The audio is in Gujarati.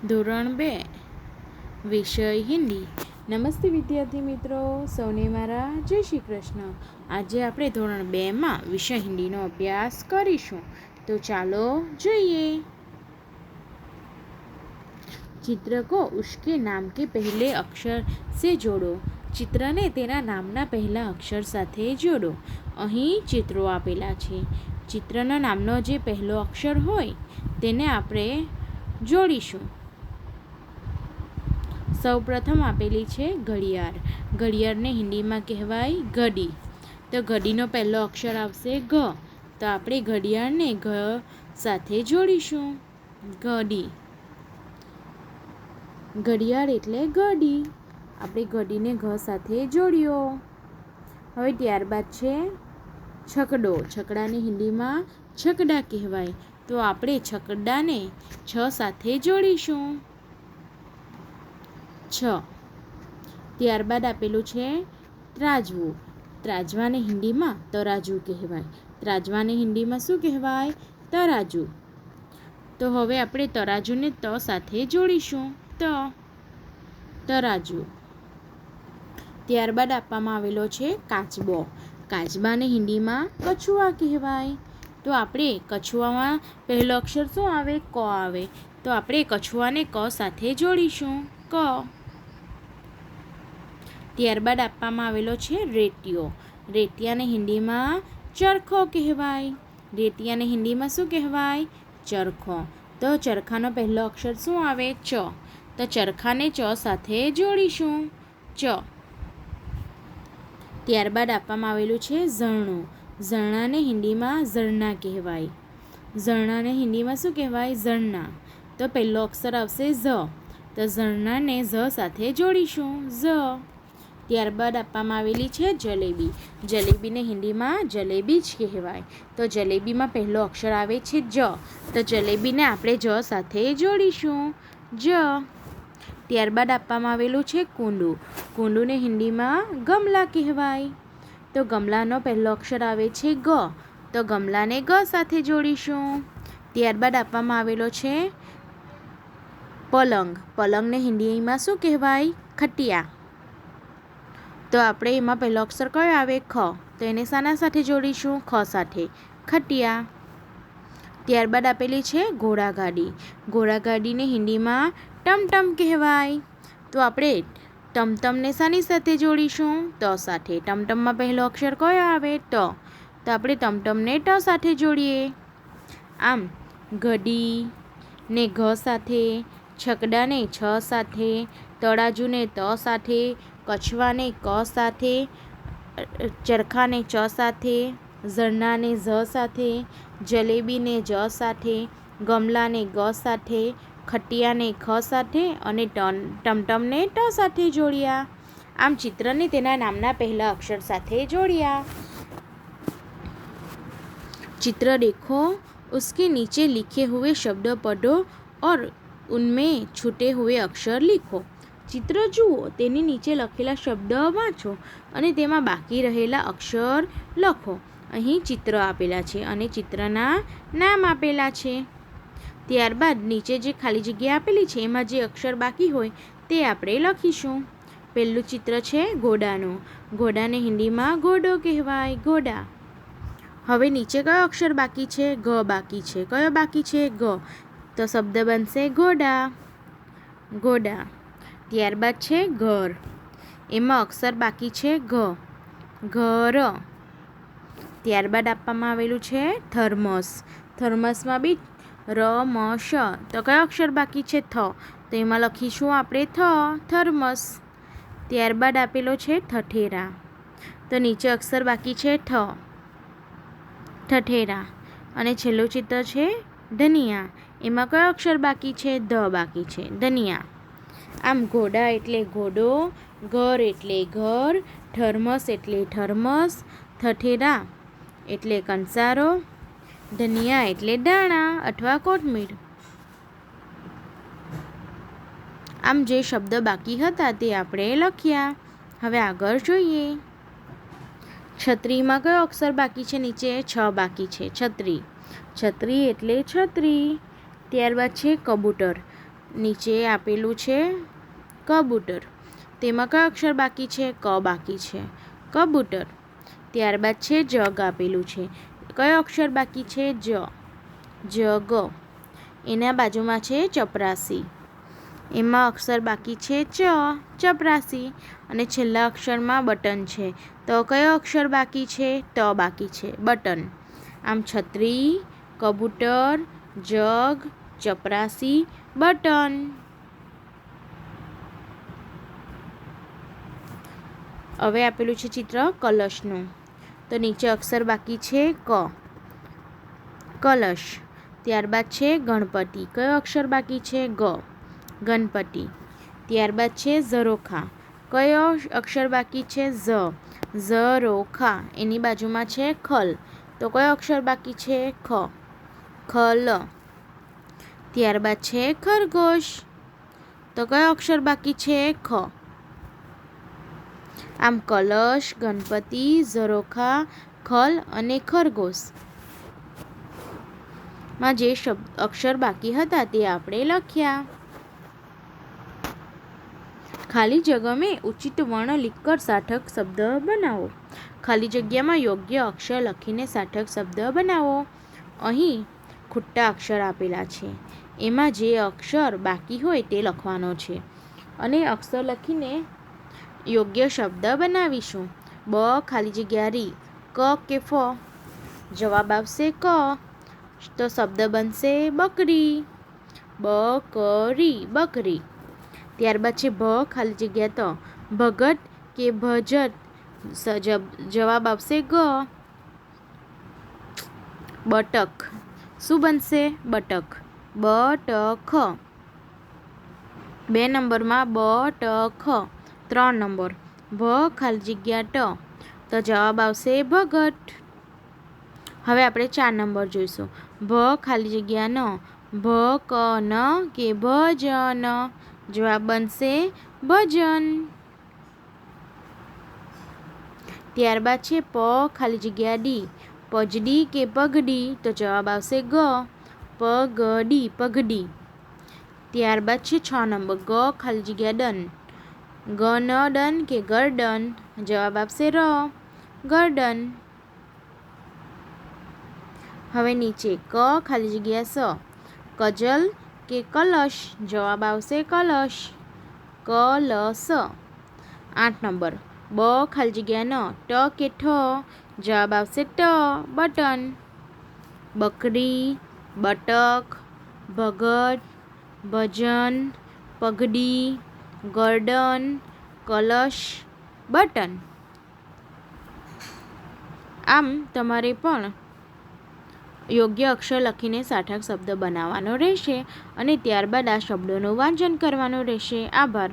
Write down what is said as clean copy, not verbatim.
ધોરણ 2 વિષય હિન્દી. નમસ્તે વિદ્યાર્થી મિત્રો, સૌને મારા જય શ્રી કૃષ્ણ. આજે આપણે ધોરણ 2માં વિષય હિન્દીનો અભ્યાસ કરીશું. તો ચાલો જોઈએ. चित्र को उसके नाम के पहले अक्षर से जोड़ो. ચિત્રને તેના નામના પહેલા અક્ષર સાથે જોડો. અહીં ચિત્રો આપેલા છે. ચિત્રના નામનો જે પહેલો અક્ષર હોય તેને આપણે જોડીશું. સૌપ્રથમ આપેલી છે ઘડિયાળ. ઘડિયાળને હિન્દીમાં કહેવાય ઘડી. તો ઘડીનો પહેલો અક્ષર આવશે ઘ. તો આપણે ઘડિયાળને ઘ સાથે જોડીશું. ઘડી. ઘડિયાળ એટલે ઘડી. આપણે ઘડીને ઘ સાથે જોડ્યો. હવે ત્યારબાદ છે છકડો. છકડાને હિન્દીમાં છકડા કહેવાય. તો આપણે છકડાને છ સાથે જોડીશું. છ. ત્યારબાદ આપેલું છે ત્રાજવું. ત્રાજવાને હિન્દીમાં તરાજુ કહેવાય. ત્રાજવાને હિન્દીમાં શું કહેવાય? તરાજુ. તો હવે આપણે તરાજુને ત સાથે જોડીશું. તરાજુ. ત્યારબાદ આપવામાં આવેલો છે કાચબો. કાચબાને હિન્દીમાં કછુઆ કહેવાય. તો આપણે કછુઆમાં પહેલો અક્ષર શું આવે? ક આવે. તો આપણે કછુઆને ક સાથે જોડીશું. ક. ત્યારબાદ આપવામાં આવેલો છે રેટિયો. રેટિયાને હિન્દીમાં ચરખો કહેવાય. રેટિયાને હિન્દીમાં શું કહેવાય? ચરખો. તો ચરખાનો પહેલો અક્ષર શું આવે? ચ. તો ચરખાને ચ સાથે જોડીશું. ચ. ત્યારબાદ આપવામાં આવેલું છે ઝરણું. ઝરણાને હિન્દીમાં ઝરણા કહેવાય. ઝરણાને હિન્દીમાં શું કહેવાય? ઝરણા. તો પહેલો અક્ષર આવશે ઝ. તો ઝરણાને ઝ સાથે જોડીશું. ઝ. ત્યારબાદ આપવામાં આવેલી છે જલેબી. જલેબીને હિન્દીમાં જલેબી જ કહેવાય. તો જલેબીમાં પહેલો અક્ષર આવે છે જ. તો જલેબીને આપણે જ સાથે જોડીશું. જ. ત્યારબાદ આપવામાં આવેલું છે કુંડું. કુંડુને હિન્દીમાં ગમલા કહેવાય. તો ગમલાનો પહેલો અક્ષર આવે છે ગ. તો ગમલાને ગ સાથે જોડીશું. ત્યારબાદ આપવામાં આવેલો છે પલંગ. પલંગને હિન્દીમાં શું કહેવાય? ખટિયા. તો આપણે એમાં પહેલો અક્ષર કયો આવે? ખ. તો એને શાના સાથે જોડીશું? ખ સાથે. ખટિયા. ત્યારબાદ આપેલી છે ઘોડાગાડી. ઘોડાગાડીને હિન્દીમાં ટમટમ કહેવાય. તો આપણે ટમટમને શાની સાથે જોડીશું? ત સાથે. ટમટમમાં પહેલો અક્ષર કયો આવે? ટ. તો આપણે ટમટમને ટ સાથે જોડીએ. આમ ઘડીને ઘ સાથે, છકડાને છ સાથે, તળાજુને ત સાથે, કછવાને ક સાથે, ચરખાને ચ સાથે, ઝરણાને ઝ સાથે, જલેબીને જ સાથે, ગમલાને ગ સાથે, ખટિયાને ખ સાથે અને ટમટમને ટ સાથે જોડ્યા. આમ ચિત્રને તેના નામના પહેલા અક્ષર સાથે જોડ્યા. चित्र देखो, उसके नीचे लिखे हुए शब्द पढ़ो और उनमें छूटे हुए अक्षर लिखो. ચિત્ર જુઓ, તેની નીચે લખેલા શબ્દ વાંચો અને તેમાં બાકી રહેલા અક્ષર લખો. અહીં ચિત્ર આપેલા છે અને ચિત્રના નામ આપેલા છે. ત્યારબાદ નીચે જે ખાલી જગ્યા આપેલી છે એમાં જે અક્ષર બાકી હોય તે આપણે લખીશું. પહેલું ચિત્ર છે ઘોડાનું. ઘોડાને હિન્દીમાં ઘોડો કહેવાય. ઘોડા. હવે નીચે કયો અક્ષર બાકી છે? ગ બાકી છે. કયો બાકી છે? ગ. તો શબ્દ બનશે ઘોડા. ઘોડા. ત્યારબાદ છે ઘર. એમાં અક્ષર બાકી છે ઘ. ઘર. ત્યારબાદ આપવામાં આવેલું છે થર્મસ. થર્મસમાં બી ર મ શ. તો કયો અક્ષર બાકી છે? થ. તો એમાં લખીશું આપણે થ. થર્મસ. ત્યારબાદ આપેલો છે ઠઠેરા. તો નીચે અક્ષર બાકી છે ઠ. ઠઠેરા. અને છેલ્લું ચિત્ર છે ધનિયા. એમાં કયો અક્ષર બાકી છે? ધ બાકી છે. ધનિયા. આમ ઘોડા એટલે ઘોડો, ઘર એટલે ઘર, થર્મસ એટલે થર્મસ, ઠઠેરા એટલે કંસારો, ધનિયા એટલે દાણા અથવા કોથમીર. આમ જે શબ્દ બાકી હતા તે આપણે લખ્યા. હવે આગળ જોઈએ. છત્રીમાં કયો અક્ષર બાકી છે? નીચે છ બાકી છે. છત્રી. છત્રી એટલે છત્રી. ત્યારબાદ છે કબૂતર. નીચે આપેલું છે કબૂતર. તેમાં કયો અક્ષર બાકી છે? ક બાકી છે. કબૂતર. ત્યારબાદ છે જગ આપેલું છે. કયો અક્ષર બાકી છે? જ. જગ. એના બાજુમાં છે ચપરાસી. એમાં અક્ષર બાકી છે ચ. ચપરાસી. અને છેલ્લા અક્ષરમાં બટન છે. તો કયો અક્ષર બાકી છે? ત બાકી છે. બટન. આમ છત્રી, કબૂતર, જગ, ચપરાસી, બટન. હવે આપેલું છે ચિત્ર કલશનું. તો નીચે અક્ષર બાકી છે ક. કલશ. ત્યારબાદ છે ગણપતિ. કયો અક્ષર બાકી છે? ગ. ગણપતિ. ત્યારબાદ છે ઝરોખા. કયો અક્ષર બાકી છે? ઝ. ઝરોખા. એની બાજુમાં છે ખલ. તો કયો અક્ષર બાકી છે? ખ. ખલ. ત્યારબાદ છે ખરગોશ. તો કયો અક્ષર બાકી છે? ખ. આમ કલશ, ગણપતિ, ઝરોખા, ખલ અને ખરગોશ માં જે અક્ષર બાકી હતા તે આપણે લખ્યા. ખાલી જગ્યા में ઉચિત વર્ણ लिखकर સાર્થક શબ્દ બનાવો. ખાલી જગ્યામાં યોગ્ય અક્ષર લખીને સાર્થક શબ્દ બનાવો. અહીં ખોટા અક્ષર આપેલા છે. એમાં જે અક્ષર બાકી હોય તે લખવાનો છે અને અક્ષર લખીને યોગ્ય શબ્દ બનાવીશું. બ ખાલી જગ્યા રી. ક કે ફ. જવાબ આવશે ક. તો શબ્દ બનશે બકરી. બકરી. બકરી. ત્યારબાદ છે ભ ખાલી જગ્યા ત. ભગત કે ભજત. જવાબ આવશે ગ. બટક. શું બનશે? બટક. બટખ. 2 નંબરમાં બટખ. 3 નંબર ભ ખાલી જગ્યા ટ. તો જવાબ આવશે ભગત. હવે આપણે 4 નંબર જોઈશું. ભ ખાલી જગ્યા ન. ભ ક ન કે ભજન. જવાબ બનશે ભજન. ત્યારબાદ છે પ ખાલી જગ્યા ડી. પજડી કે પગડી. તો જવાબ આવશે ગ. પગડી. પગડી. ત્યારબાદ છે 6 નંબર ગ ખાલી જગ્યા ડન. ગનડન કે ગરડન. જવાબ આવશે ર. ગરડન. હવે નીચે ક ખાલી જગ્યા સ. કજલ કે કલશ. જવાબ આવશે કલશ. કલશ. 8 નંબર બ ખાલી જગ્યા ન. ટ કે ઠ. જવાબ આવશે ટ. બટન. બકરી, બટક, ભગત, ભજન, પગડી, ગરડન, કલશ, બટન. આમ તમારે પણ યોગ્ય અક્ષર લખીને સાર્થક શબ્દ બનાવવાનો રહેશે અને ત્યારબાદ આ શબ્દોનું વાંચન કરવાનું રહેશે. આભાર.